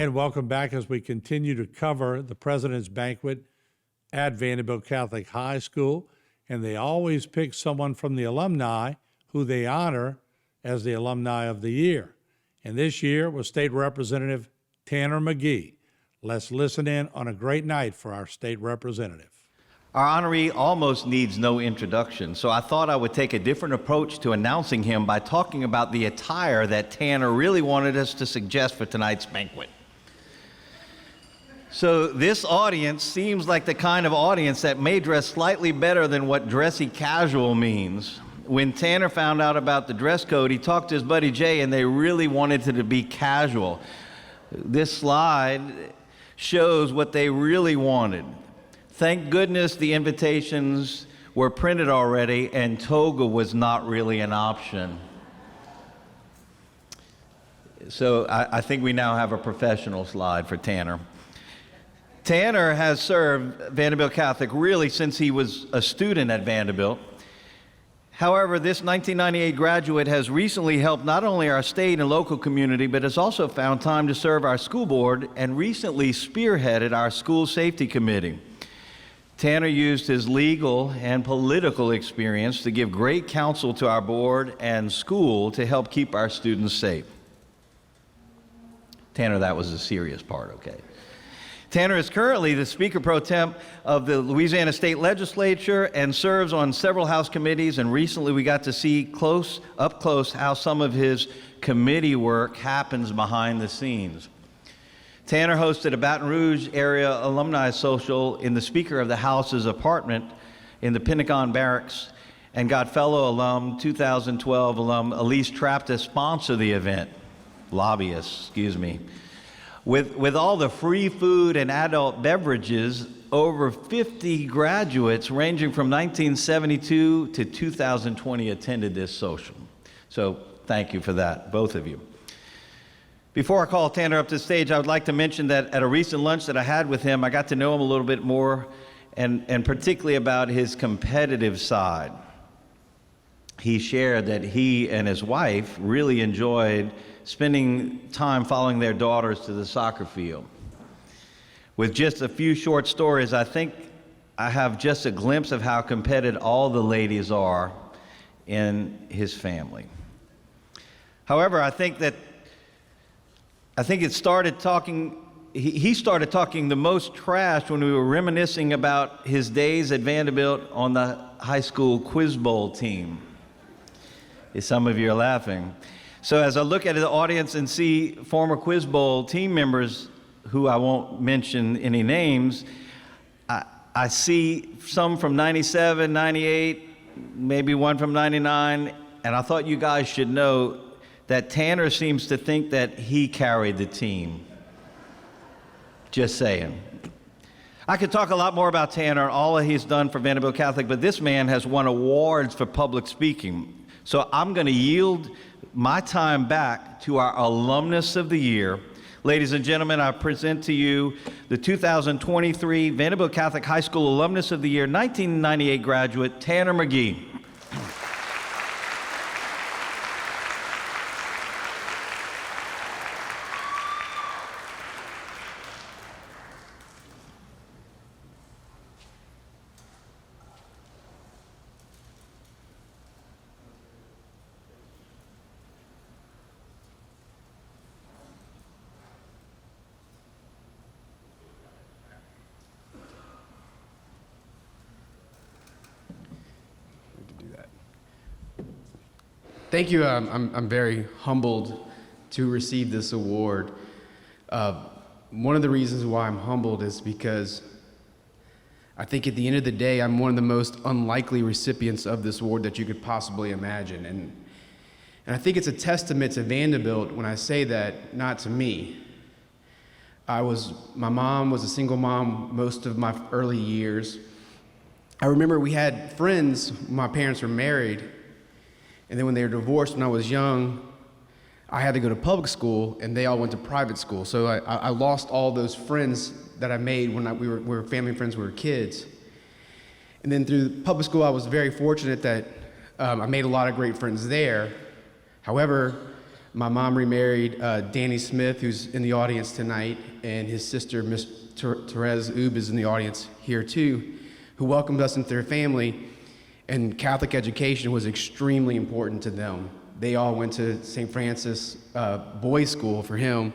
And welcome back as we continue to cover the President's Banquet at Vandebilt Catholic High School. And they always pick someone from the alumni who they honor as the Alumni of the Year. And this year was State Representative Tanner Magee. Let's listen in on a great night for our state representative. Our honoree almost needs no introduction, so I thought I would take a different approach to announcing him by talking about the attire that Tanner really wanted us to suggest for tonight's banquet. So this audience seems like the kind of audience that may dress slightly better than what dressy casual means. When Tanner found out about the dress code, he talked to his buddy Jay, and they really wanted it to be casual. This slide shows what they really wanted. Thank goodness the invitations were printed already and toga was not really an option. So I think we now have a professional slide for Tanner. Tanner has served Vandebilt Catholic really since he was a student at Vandebilt. However, this 1998 graduate has recently helped not only our state and local community, but has also found time to serve our school board and recently spearheaded our school safety committee. Tanner used his legal and political experience to give great counsel to our board and school to help keep our students safe. Tanner, that was the serious part, okay? Tanner is currently the Speaker Pro Tem of the Louisiana State Legislature and serves on several House committees, and recently we got to see up close how some of his committee work happens behind the scenes. Tanner hosted a Baton Rouge area alumni social in the Speaker of the House's apartment in the Pentagon Barracks and got fellow alum, 2012 alum Elise Trapp to sponsor the event, lobbyist, excuse me. With all the free food and adult beverages, over 50 graduates ranging from 1972 to 2020 attended this social. So thank you for that, both of you. Before I call Tanner up to the stage, I would like to mention that at a recent lunch that I had with him, I got to know him a little bit more, and particularly about his competitive side. He shared that he and his wife really enjoyed spending time following their daughters to the soccer field. With just a few short stories, I think I have just a glimpse of how competitive all the ladies are in his family. However, he started talking the most trash when we were reminiscing about his days at Vandebilt on the high school quiz bowl team. Some of you are laughing. So as I look at the audience and see former quiz bowl team members who I won't mention any names, I see some from 97, 98, maybe one from 99, and I thought you guys should know that Tanner seems to think that he carried the team. Just saying. I could talk a lot more about Tanner and all that he's done for Vandebilt Catholic, but this man has won awards for public speaking. So I'm going to yield my time back to our Alumnus of the Year. Ladies and gentlemen, I present to you the 2023 Vandebilt Catholic High School Alumnus of the Year, 1998 graduate, Tanner Magee. Thank you. I'm very humbled to receive this award. One of the reasons why I'm humbled is because I think at the end of the day, I'm one of the most unlikely recipients of this award that you could possibly imagine. And I think it's a testament to Vandebilt when I say that, not to me. My mom was a single mom most of my early years. I remember we had friends, my parents were married, and then when they were divorced when I was young, I had to go to public school and they all went to private school. So I lost all those friends that I made when we were family friends when we were kids. And then through public school, I was very fortunate that I made a lot of great friends there. However, My mom remarried Danny Smith, who's in the audience tonight, and his sister, Miss Therese Ube, is in the audience here too, who welcomed us into their family. And Catholic education was extremely important to them. They all went to St. Francis boys' school for him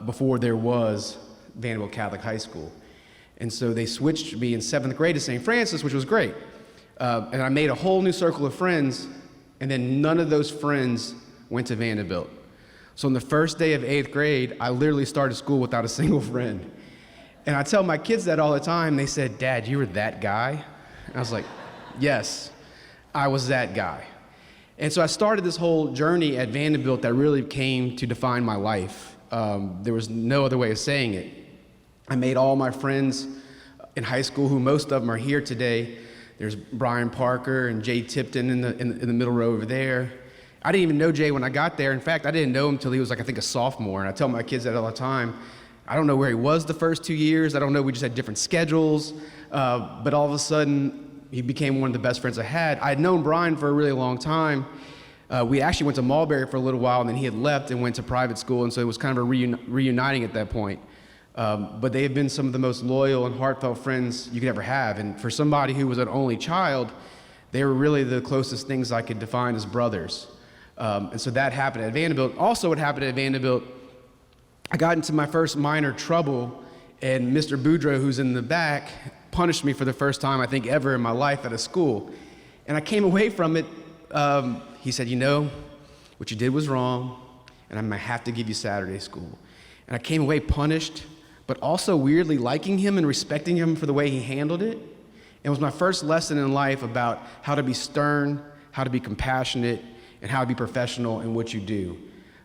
before there was Vandebilt Catholic High School. And so they switched me in 7th grade to St. Francis, which was great. And I made a whole new circle of friends, and then none of those friends went to Vandebilt. So on the first day of 8th grade, I literally started school without a single friend. And I tell my kids that all the time. They said, "Dad, you were that guy?" And I was like, yes, I was that guy. And so I started this whole journey at Vandebilt that really came to define my life. There was no other way of saying it. I made all my friends in high school, who most of them are here today. There's Brian Parker and Jay Tipton in the middle row over there. I didn't even know Jay when I got there. In fact, I didn't know him until he was like, I think, a sophomore. And I tell my kids that all the time. I don't know where he was the first 2 years. I don't know, we just had different schedules. But all of a sudden, he became one of the best friends I had. I had known Brian for a really long time. We actually went to Mulberry for a little while, and then he had left and went to private school, and so it was kind of a reuniting at that point. But they have been some of the most loyal and heartfelt friends you could ever have. And for somebody who was an only child, they were really the closest things I could define as brothers. And so that happened at Vandebilt. Also, what happened at Vandebilt, I got into my first minor trouble, and Mr. Boudreaux, who's in the back, punished me for the first time, I think, ever in my life at a school. And I came away from it, he said, "You know, what you did was wrong, and I'm gonna have to give you Saturday school." And I came away punished, but also weirdly liking him and respecting him for the way he handled it. It was my first lesson in life about how to be stern, how to be compassionate, and how to be professional in what you do.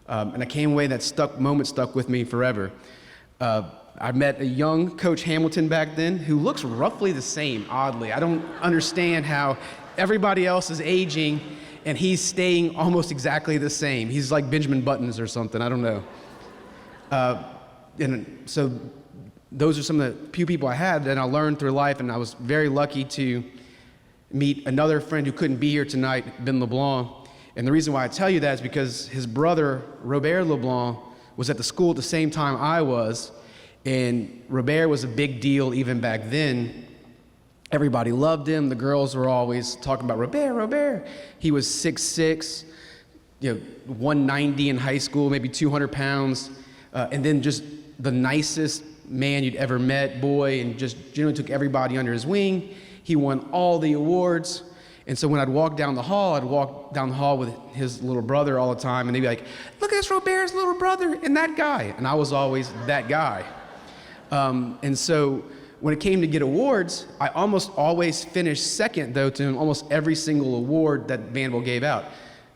And I came away, that moment stuck with me forever. I met a young Coach Hamilton back then who looks roughly the same, oddly. I don't understand how everybody else is aging and he's staying almost exactly the same. He's like Benjamin Buttons or something, I don't know. And so those are some of the few people I had that I learned through life, and I was very lucky to meet another friend who couldn't be here tonight, Ben LeBlanc. And the reason why I tell you that is because his brother, Robert LeBlanc, was at the school at the same time I was. And Robert was a big deal even back then. Everybody loved him. The girls were always talking about Robert, Robert. He was 6'6", 190 in high school, maybe 200 pounds. And then just the nicest man you'd ever met, boy, and just generally took everybody under his wing. He won all the awards. And so when I'd walk down the hall, I'd walk down the hall with his little brother all the time, and they'd be like, "Look at this Robert's little brother and that guy." And I was always that guy. And so when it came to get awards, I almost always finished second, though, to almost every single award that Vandebilt gave out.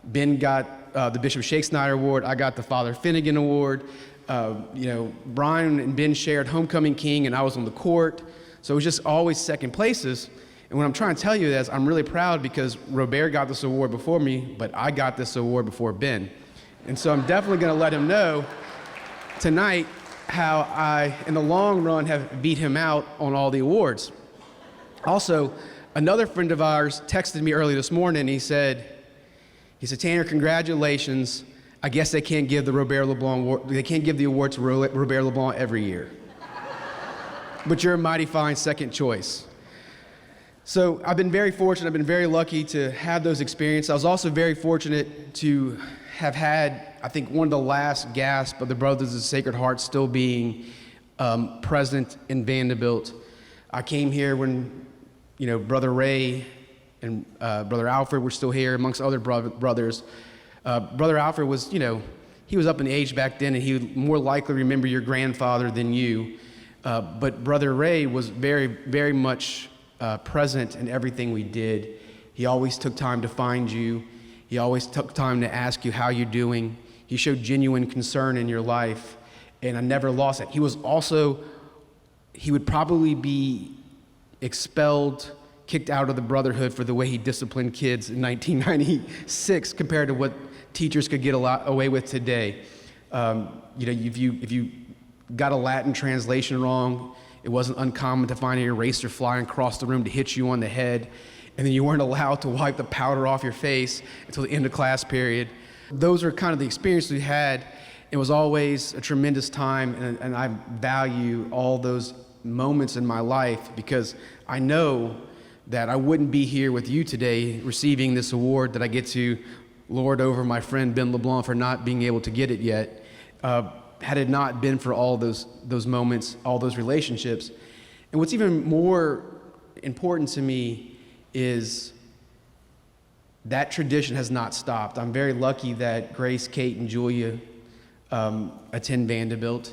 Ben got the Bishop Shakespeare Award. I got the Father Finnegan Award. Brian and Ben shared Homecoming King, and I was on the court. So it was just always second places. And what I'm trying to tell you is I'm really proud because Robert got this award before me, but I got this award before Ben. And so I'm definitely going to let him know tonight how I, in the long run, have beat him out on all the awards. Also, another friend of ours texted me early this morning. He said, "Tanner, congratulations. I guess they can't give the Robert LeBlanc award. They can't give the award to Robert LeBlanc every year. But you're a mighty fine second choice." So I've been very fortunate. I've been very lucky to have those experiences. I was also very fortunate to have had, I think, one of the last gasps of the Brothers of the Sacred Heart still being present in Vandebilt. I came here when, Brother Ray and Brother Alfred were still here, amongst other brothers. Brother Alfred was, he was up in age back then, and he would more likely remember your grandfather than you. But Brother Ray was very, very much present in everything we did. He always took time to find you. He always took time to ask you how you're doing. He showed genuine concern in your life, and I never lost it. He would probably be expelled, kicked out of the brotherhood for the way he disciplined kids in 1996 compared to what teachers could get away with today. If you got a Latin translation wrong, it wasn't uncommon to find an eraser flying across the room to hit you on the head, and then you weren't allowed to wipe the powder off your face until the end of class period. Those are kind of the experiences we had. It was always a tremendous time, and I value all those moments in my life because I know that I wouldn't be here with you today receiving this award that I get to lord over my friend Ben LeBlanc for not being able to get it yet, had it not been for all those moments, all those relationships. And what's even more important to me is that tradition has not stopped. I'm very lucky that Grace, Kate, and Julia attend Vandebilt,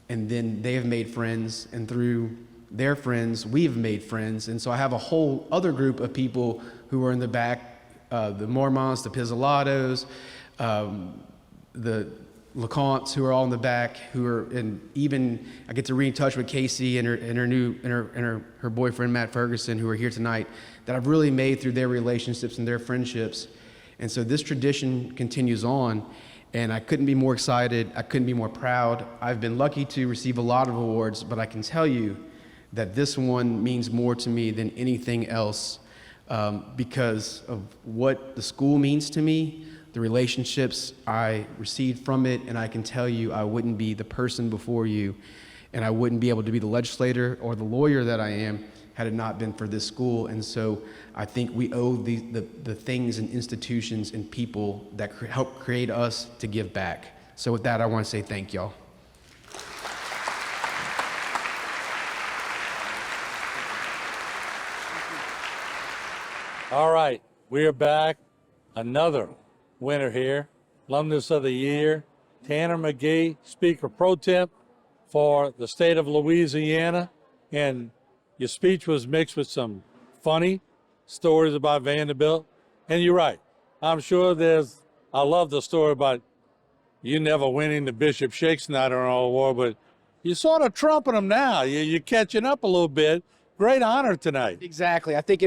and then they have made friends, and through their friends, we've made friends. And so I have a whole other group of people who are in the back, the Mormonts, the Pizzolatos, the LeContes, who are all in the back, who are, and even I get to re in touch with Casey and her boyfriend Matt Ferguson, who are here tonight, that I've really made through their relationships and their friendships. And so this tradition continues on, and I couldn't be more excited. I couldn't be more proud. I've been lucky to receive a lot of awards, but I can tell you that this one means more to me than anything else, because of what the school means to me, the relationships I received from it, and I can tell you I wouldn't be the person before you, and I wouldn't be able to be the legislator or the lawyer that I am had it not been for this school. And so I think we owe the things and institutions and people that help create us to give back. So with that, I want to say thank y'all. All right, we are back. Another winner here, Alumnus of the Year, Tanner Magee, Speaker Pro Temp for the state of Louisiana. And your speech was mixed with some funny stories about Vandebilt. And you're right. I'm sure I love the story about you never winning the Bishop Shakespeare Award, but you're sort of trumping them now. You're catching up a little bit. Great honor tonight. Exactly. I think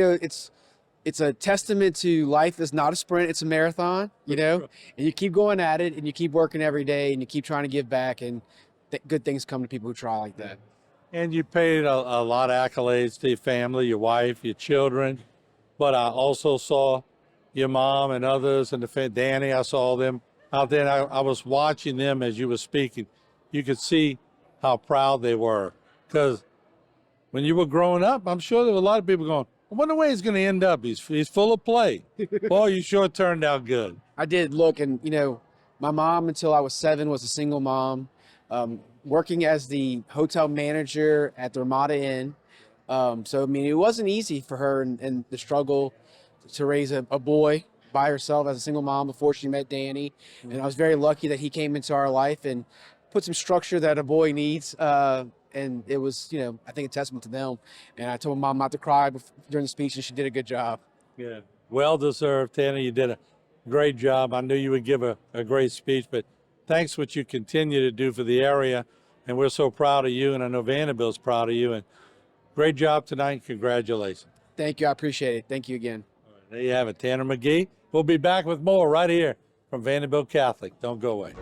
it's a testament to life is not a sprint, it's a marathon, and you keep going at it and you keep working every day and you keep trying to give back, and good things come to people who try like that. And you paid a lot of accolades to your family, your wife, your children. But I also saw your mom and others, and Danny, I saw them out there. And I was watching them as you were speaking. You could see how proud they were. Because when you were growing up, I'm sure there were a lot of people going, I wonder where he's going to end up. He's full of play. Boy, you sure turned out good. I did look, and my mom until I was 7 was a single mom, working as the hotel manager at the Ramada Inn. So, it wasn't easy for her and the struggle to raise a boy by herself as a single mom before she met Danny. And I was very lucky that he came into our life and put some structure that a boy needs. And it was, I think a testament to them. And I told my mom not to cry during the speech, and she did a good job. Yeah, well deserved, Tanner. You did a great job. I knew you would give a great speech, but thanks for what you continue to do for the area. And we're so proud of you, and I know Vanderbilt's proud of you. And great job tonight. Congratulations. Thank you. I appreciate it. Thank you again. All right, there you have it, Tanner Magee. We'll be back with more right here from Vanderbilt Catholic. Don't go away.